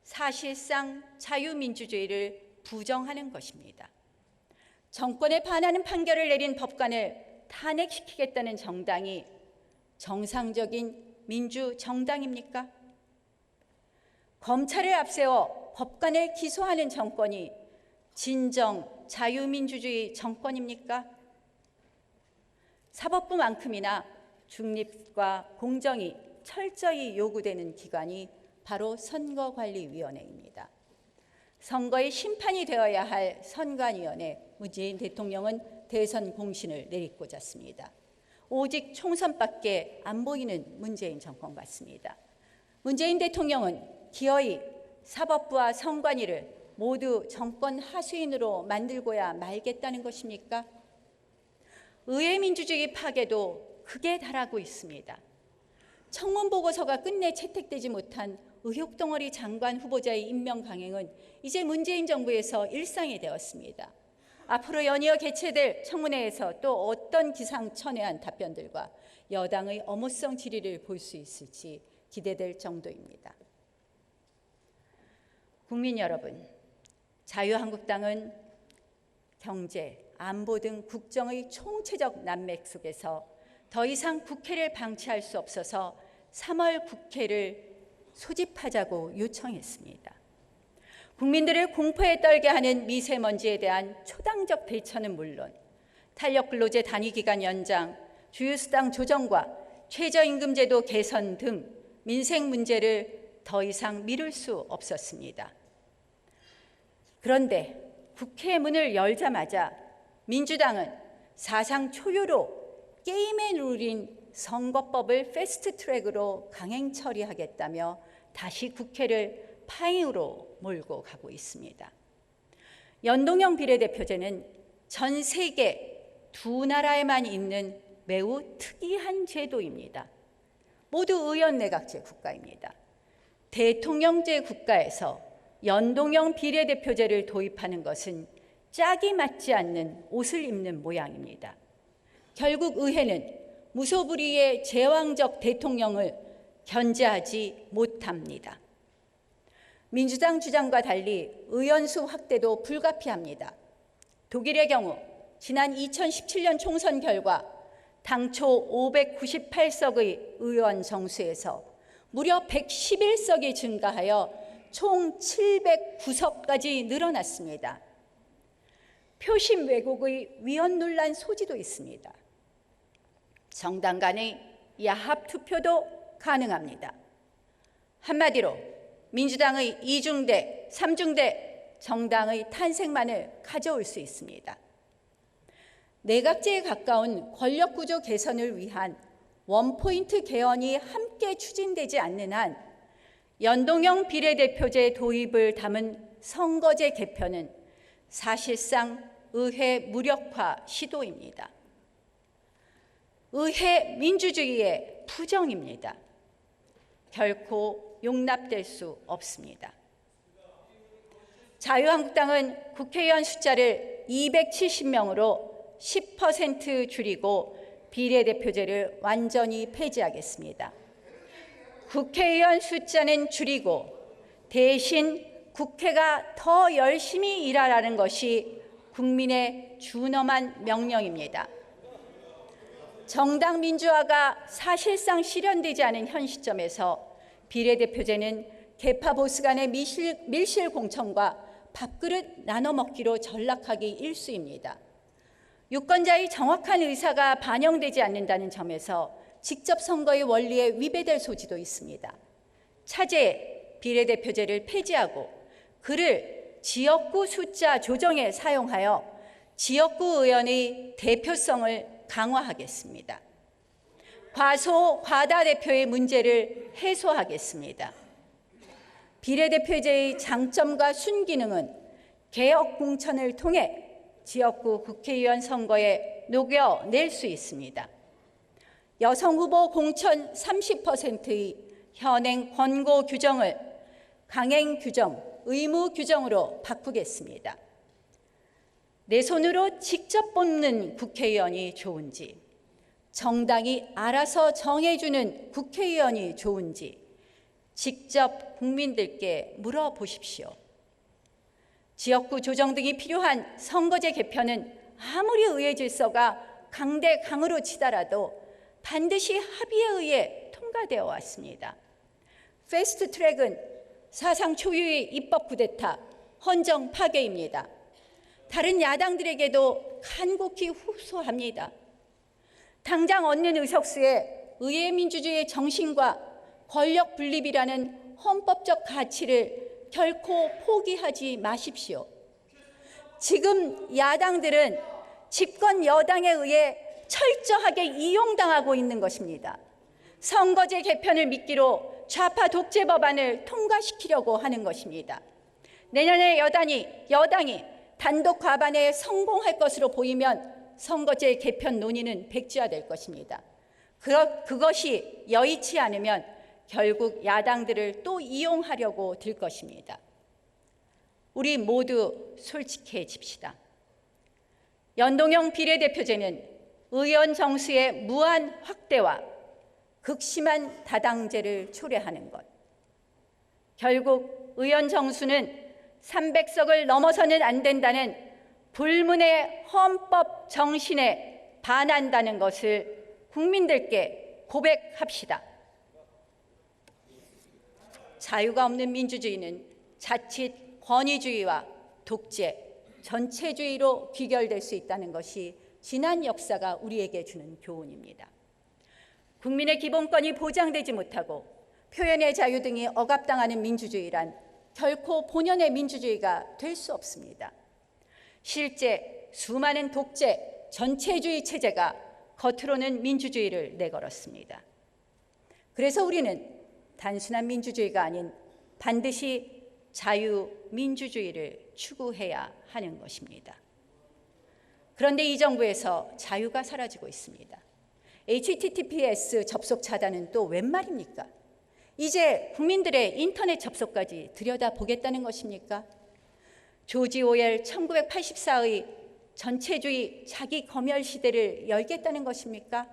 사실상 자유민주주의를 부정하는 것입니다. 정권에 반하는 판결을 내린 법관을 탄핵시키겠다는 정당이 정상적인 민주정당입니까? 검찰을 앞세워 법관을 기소하는 정권이 진정 자유민주주의 정권입니까? 사법부만큼이나 중립과 공정이 철저히 요구되는 기관이 바로 선거관리위원회입니다. 선거의 심판이 되어야 할 선관위원회, 문재인 대통령은 대선 공신을 내리꽂았습니다. 오직 총선밖에 안 보이는 문재인 정권 같습니다. 문재인 대통령은 기어이 사법부와 선관위를 모두 정권 하수인으로 만들고야 말겠다는 것입니까? 의회 민주주의 파괴도 극에 달하고 있습니다. 청문 보고서가 끝내 채택되지 못한 의혹덩어리 장관 후보자의 임명 강행은 이제 문재인 정부에서 일상이 되었습니다. 앞으로 연이어 개최될 청문회에서 또 어떤 기상천외한 답변들과 여당의 어무성 질의를 볼 수 있을지 기대될 정도입니다. 국민 여러분, 자유한국당은 경제, 안보 등 국정의 총체적 난맥 속에서 더 이상 국회를 방치할 수 없어서 3월 국회를 소집하자고 요청했습니다. 국민들을 공포에 떨게 하는 미세먼지에 대한 초당적 대처는 물론 탄력근로제 단위기간 연장, 주휴수당 조정과 최저임금제도 개선 등 민생 문제를 더 이상 미룰 수 없었습니다. 그런데 국회 문을 열자마자 민주당은 사상 초유로 게임의 룰인 선거법을 패스트트랙으로 강행 처리하겠다며 다시 국회를 파행으로 몰고 가고 있습니다. 연동형 비례대표제는 전 세계 두 나라에만 있는 매우 특이한 제도입니다. 모두 의원내각제 국가입니다. 대통령제 국가에서 연동형 비례대표제를 도입하는 것은 짝이 맞지 않는 옷을 입는 모양입니다. 결국 의회는 무소불위의 제왕적 대통령을 견제하지 못합니다. 민주당 주장과 달리 의원수 확대도 불가피합니다. 독일의 경우 지난 2017년 총선 결과 당초 598석의 의원 정수에서 무려 111석이 증가하여 총 709석까지 늘어났습니다. 표심 왜곡의 위헌 논란 소지도 있습니다. 정당 간의 야합 투표도 가능합니다. 한마디로 민주당의 2중대, 3중대 정당의 탄생만을 가져올 수 있습니다. 내각제에 가까운 권력구조 개선을 위한 원포인트 개헌이 함께 추진되지 않는 한 연동형 비례대표제 도입을 담은 선거제 개편은 사실상 의회 무력화 시도입니다. 의회 민주주의의 부정입니다. 결코 용납될 수 없습니다. 자유한국당은 국회의원 숫자를 270명으로 10% 줄이고 비례대표제를 완전히 폐지하겠습니다. 국회의원 숫자는 줄이고 대신 국회가 더 열심히 일하라는 것이 국민의 준엄한 명령입니다. 정당 민주화가 사실상 실현되지 않은 현 시점에서 비례대표제는 계파 보스 간의 밀실 공천과 밥그릇 나눠 먹기로 전락하기 일쑤입니다. 유권자의 정확한 의사가 반영되지 않는다는 점에서 직접 선거의 원리에 위배될 소지도 있습니다. 차제에 비례대표제를 폐지하고 그를 지역구 숫자 조정에 사용하여 지역구 의원의 대표성을 강화하겠습니다. 과소, 과다 대표의 문제를 해소하겠습니다. 비례대표제의 장점과 순기능은 개혁 공천을 통해 지역구 국회의원 선거에 녹여낼 수 있습니다. 여성 후보 공천 30%의 현행 권고 규정을 강행 규정, 의무 규정으로 바꾸겠습니다. 내 손으로 직접 뽑는 국회의원이 좋은지, 정당이 알아서 정해주는 국회의원이 좋은지 직접 국민들께 물어보십시오. 지역구 조정 등이 필요한 선거제 개편은 아무리 의회 질서가 강대강으로 치달아도 반드시 합의에 의해 통과되어 왔습니다. 패스트 트랙은 사상 초유의 입법 쿠데타, 헌정 파괴입니다. 다른 야당들에게도 간곡히 호소합니다. 당장 얻는 의석수에 의회 민주주의의 정신과 권력 분립이라는 헌법적 가치를 결코 포기하지 마십시오. 지금 야당들은 집권 여당에 의해 철저하게 이용당하고 있는 것입니다. 선거제 개편을 미끼로 좌파 독재 법안을 통과시키려고 하는 것입니다. 내년에 여당이 단독 과반에 성공할 것으로 보이면 선거제 개편 논의는 백지화될 것입니다. 그것이 여의치 않으면 결국 야당들을 또 이용하려고 들 것입니다. 우리 모두 솔직해집시다. 연동형 비례대표제는 의원 정수의 무한 확대와 극심한 다당제를 초래하는 것. 결국 의원 정수는 300석을 넘어서는 안 된다는 불문의 헌법 정신에 반한다는 것을 국민들께 고백합시다. 자유가 없는 민주주의는 자칫 권위주의와 독재, 전체주의로 귀결될 수 있다는 것이 지난 역사가 우리에게 주는 교훈입니다. 국민의 기본권이 보장되지 못하고 표현의 자유 등이 억압당하는 민주주의란 결코 본연의 민주주의가 될 수 없습니다. 실제 수많은 독재, 전체주의 체제가 겉으로는 민주주의를 내걸었습니다. 그래서 우리는 단순한 민주주의가 아닌 반드시 자유민주주의를 추구해야 하는 것입니다. 그런데 이 정부에서 자유가 사라지고 있습니다. HTTPS 접속 차단은 또 웬 말입니까? 이제 국민들의 인터넷 접속까지 들여다보겠다는 것입니까? 조지 오웰 1984의 전체주의 자기 검열 시대를 열겠다는 것입니까?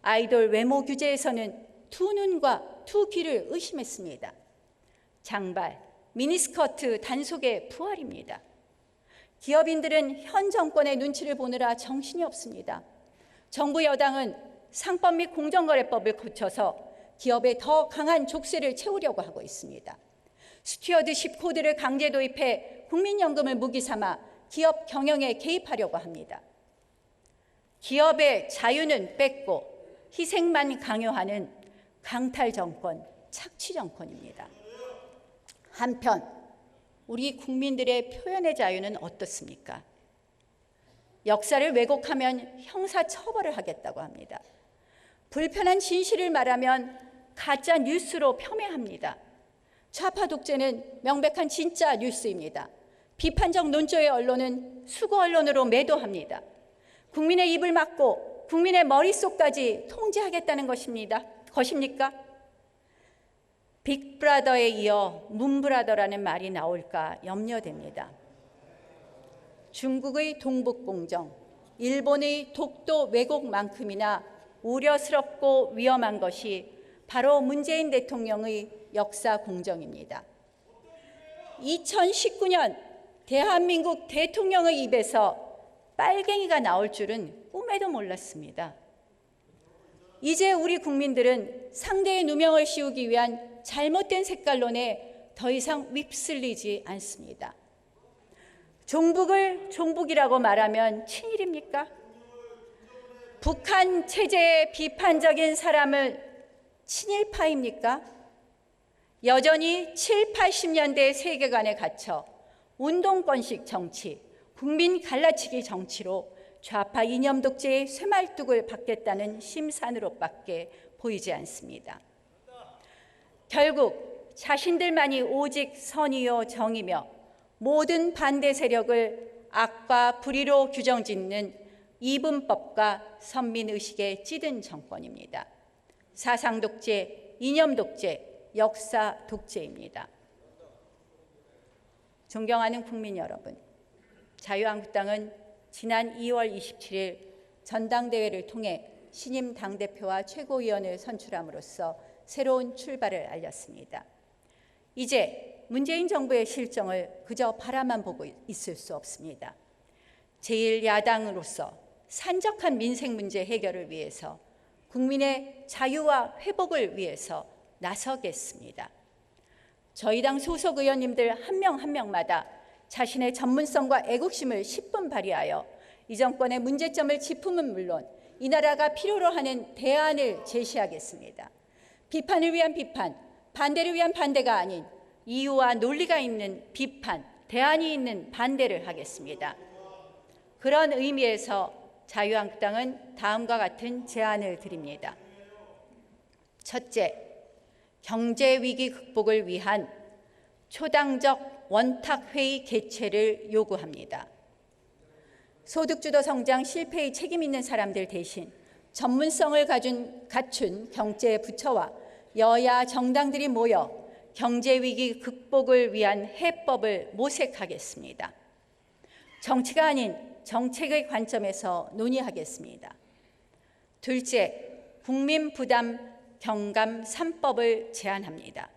아이돌 외모 규제에서는 두 눈과 두 귀를 의심했습니다. 장발, 미니스커트 단속의 부활입니다. 기업인들은 현 정권의 눈치를 보느라 정신이 없습니다. 정부 여당은 상법 및 공정거래법을 고쳐서 기업에 더 강한 족쇄를 채우려고 하고 있습니다. 스튜어드십 코드를 강제 도입해 국민연금을 무기 삼아 기업 경영에 개입하려고 합니다. 기업의 자유는 뺏고 희생만 강요하는 강탈 정권, 착취 정권입니다. 한편 우리 국민들의 표현의 자유는 어떻습니까? 역사를 왜곡하면 형사 처벌을 하겠다고 합니다. 불편한 진실을 말하면 가짜 뉴스로 폄훼합니다. 좌파 독재는 명백한 진짜 뉴스입니다. 비판적 논조의 언론은 수구 언론으로 매도합니다. 국민의 입을 막고 국민의 머릿속까지 통제하겠다는 것입니까? 빅브라더에 이어 문브라더라는 말이 나올까 염려됩니다. 중국의 동북공정, 일본의 독도 왜곡만큼이나 우려스럽고 위험한 것이 바로 문재인 대통령의 역사 공정입니다. 2019년 대한민국 대통령의 입에서 빨갱이가 나올 줄은 꿈에도 몰랐습니다. 이제 우리 국민들은 상대의 누명을 씌우기 위한 잘못된 색깔론에 더 이상 휩쓸리지 않습니다. 종북을 종북이라고 말하면 친일입니까? 북한 체제에 비판적인 사람을 친일파입니까? 여전히 7, 80년대 세계관에 갇혀 운동권식 정치, 국민 갈라치기 정치로 좌파 이념 독재의 쇠말뚝을 받겠다는 심산으로밖에 보이지 않습니다. 결국 자신들만이 오직 선이요 정이며 모든 반대 세력을 악과 불의로 규정짓는 이분법과 선민의식에 찌든 정권입니다. 사상 독재, 이념 독재, 역사 독재입니다. 존경하는 국민 여러분, 자유한국당은 지난 2월 27일 전당대회를 통해 신임 당대표와 최고위원을 선출함으로써 새로운 출발을 알렸습니다. 이제 문재인 정부의 실정을 그저 바라만 보고 있을 수 없습니다. 제1야당으로서 산적한 민생 문제 해결을 위해서 국민의 자유와 회복을 위해서 나서겠습니다. 저희 당 소속 의원님들 한 명 한 명마다 자신의 전문성과 애국심을 10분 발휘하여 이 정권의 문제점을 짚으면 물론 이 나라가 필요로 하는 대안을 제시하겠습니다. 비판을 위한 비판, 반대를 위한 반대가 아닌 이유와 논리가 있는 비판, 대안이 있는 반대를 하겠습니다. 그런 의미에서 자유한국당은 다음과 같은 제안을 드립니다. 첫째, 경제위기 극복을 위한 초당적 원탁회의 개최를 요구합니다. 소득주도 성장 실패의 책임 있는 사람들 대신 전문성을 갖춘 경제부처와 여야 정당들이 모여 경제위기 극복을 위한 해법을 모색하겠습니다. 정치가 아닌 정책의 관점에서 논의하겠습니다. 둘째, 국민부담 경감 3법을 제안합니다.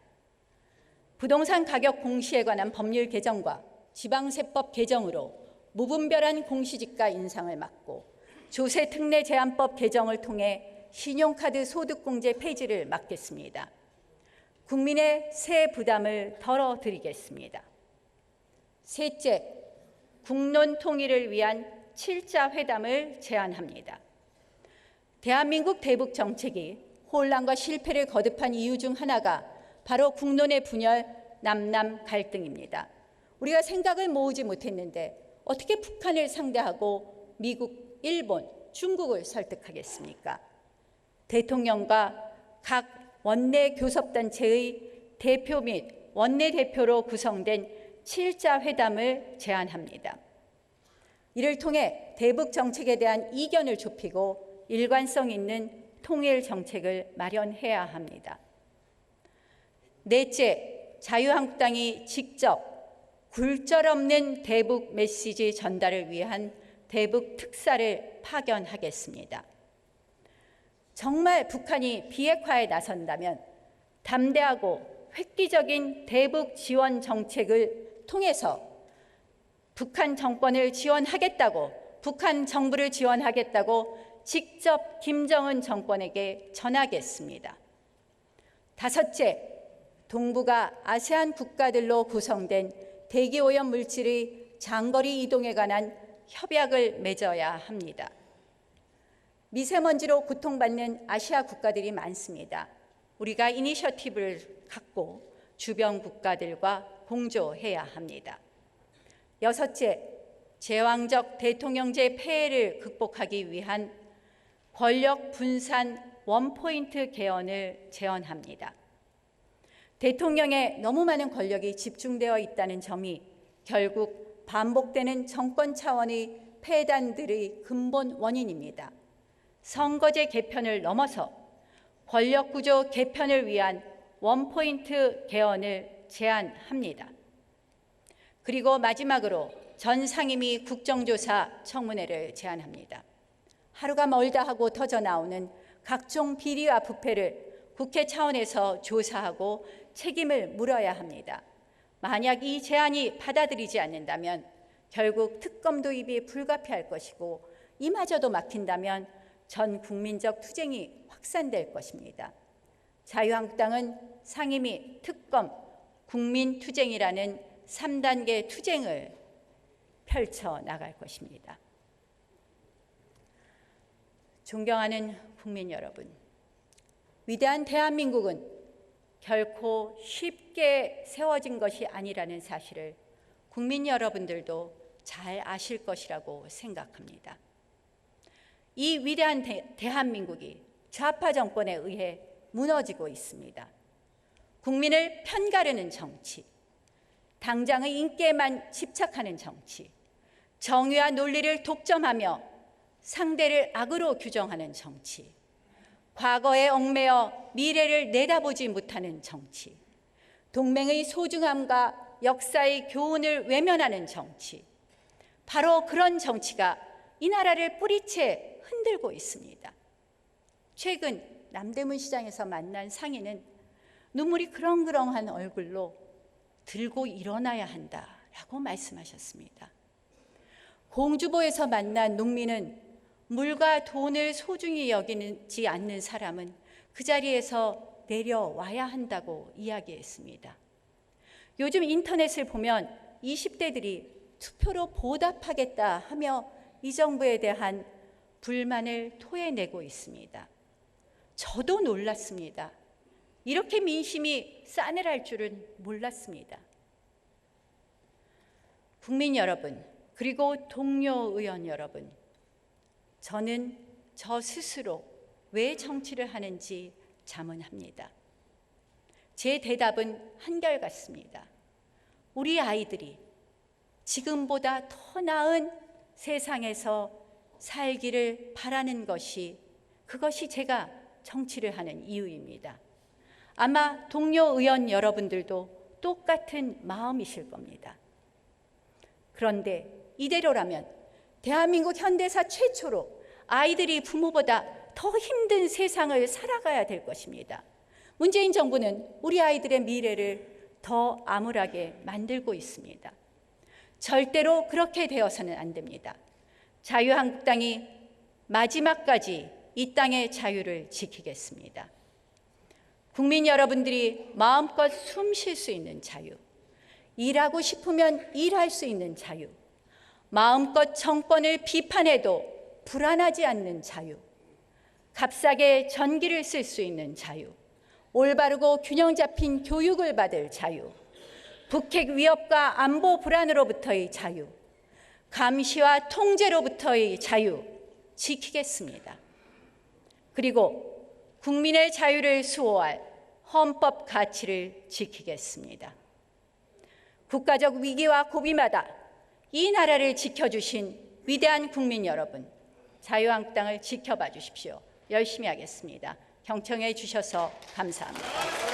부동산 가격 공시에 관한 법률 개정과 지방세법 개정으로 무분별한 공시지가 인상을 막고 조세특례 제한법 개정을 통해 신용카드 소득공제 폐지를 막겠습니다. 국민의 세 부담을 덜어드리겠습니다. 셋째, 국론 통일을 위한 7자 회담을 제안합니다. 대한민국 대북 정책이 혼란과 실패를 거듭한 이유 중 하나가 바로 국론의 분열, 남남 갈등입니다. 우리가 생각을 모으지 못했는데 어떻게 북한을 상대하고 미국, 일본, 중국을 설득하겠습니까? 대통령과 각 원내 교섭단체의 대표 및 원내대표로 구성된 7자 회담을 제안합니다. 이를 통해 대북 정책에 대한 이견을 좁히고 일관성 있는 통일 정책을 마련해야 합니다. 넷째, 자유한국당이 직접 굴절 없는 대북 메시지 전달을 위한 대북 특사를 파견하겠습니다. 정말 북한이 비핵화에 나선다면 담대하고 획기적인 대북 지원 정책을 통해서 북한 정권을 지원하겠다고, 북한 정부를 지원하겠다고 직접 김정은 정권에게 전하겠습니다. 다섯째, 동북아 아세안 국가들로 구성된 대기오염 물질의 장거리 이동에 관한 협약을 맺어야 합니다. 미세먼지로 고통받는 아시아 국가들이 많습니다. 우리가 이니셔티브를 갖고 주변 국가들과 공조해야 합니다. 여섯째, 제왕적 대통령제 폐해를 극복하기 위한 권력 분산 원포인트 개헌을 제언합니다. 대통령의 너무 많은 권력이 집중되어 있다는 점이 결국 반복되는 정권 차원의 폐단들의 근본 원인입니다. 선거제 개편을 넘어서 권력구조 개편을 위한 원포인트 개헌을 제안합니다. 그리고 마지막으로 전 상임위 국정조사 청문회를 제안합니다. 하루가 멀다 하고 터져나오는 각종 비리와 부패를 국회 차원에서 조사하고 책임을 물어야 합니다. 만약 이 제안이 받아들이지 않는다면 결국 특검 도입이 불가피할 것이고, 이마저도 막힌다면 전 국민적 투쟁이 확산될 것입니다. 자유한국당은 상임위, 특검, 국민투쟁이라는 3단계 투쟁을 펼쳐나갈 것입니다. 존경하는 국민 여러분, 위대한 대한민국은 결코 쉽게 세워진 것이 아니라는 사실을 국민 여러분들도 잘 아실 것이라고 생각합니다. 이 위대한 대한민국이 좌파 정권에 의해 무너지고 있습니다. 국민을 편가르는 정치, 당장의 인기에만 집착하는 정치, 정의와 논리를 독점하며 상대를 악으로 규정하는 정치, 과거에 얽매여 미래를 내다보지 못하는 정치, 동맹의 소중함과 역사의 교훈을 외면하는 정치, 바로 그런 정치가 이 나라를 뿌리채 흔들고 있습니다. 최근 남대문 시장에서 만난 상인은 눈물이 그렁그렁한 얼굴로 들고 일어나야 한다라고 말씀하셨습니다. 공주보에서 만난 농민은 물과 돈을 소중히 여기지 않는 사람은 그 자리에서 내려와야 한다고 이야기했습니다. 요즘 인터넷을 보면 20대들이 투표로 보답하겠다 하며 이 정부에 대한 불만을 토해내고 있습니다. 저도 놀랐습니다. 이렇게 민심이 싸늘할 줄은 몰랐습니다. 국민 여러분, 그리고 동료 의원 여러분, 저는 저 스스로 왜 정치를 하는지 자문합니다. 제 대답은 한결같습니다. 우리 아이들이 지금보다 더 나은 세상에서 살기를 바라는 것이, 그것이 제가 정치를 하는 이유입니다. 아마 동료 의원 여러분들도 똑같은 마음이실 겁니다. 그런데 이대로라면 대한민국 현대사 최초로 아이들이 부모보다 더 힘든 세상을 살아가야 될 것입니다. 문재인 정부는 우리 아이들의 미래를 더 암울하게 만들고 있습니다. 절대로 그렇게 되어서는 안 됩니다. 자유한국당이 마지막까지 이 땅의 자유를 지키겠습니다. 국민 여러분들이 마음껏 숨 쉴 수 있는 자유, 일하고 싶으면 일할 수 있는 자유, 마음껏 정권을 비판해도 불안하지 않는 자유, 값싸게 전기를 쓸 수 있는 자유, 올바르고 균형 잡힌 교육을 받을 자유, 북핵 위협과 안보 불안으로부터의 자유, 감시와 통제로부터의 자유 지키겠습니다. 그리고 국민의 자유를 수호할 헌법 가치를 지키겠습니다. 국가적 위기와 고비마다 이 나라를 지켜주신 위대한 국민 여러분, 자유한국당을 지켜봐 주십시오. 열심히 하겠습니다. 경청해 주셔서 감사합니다.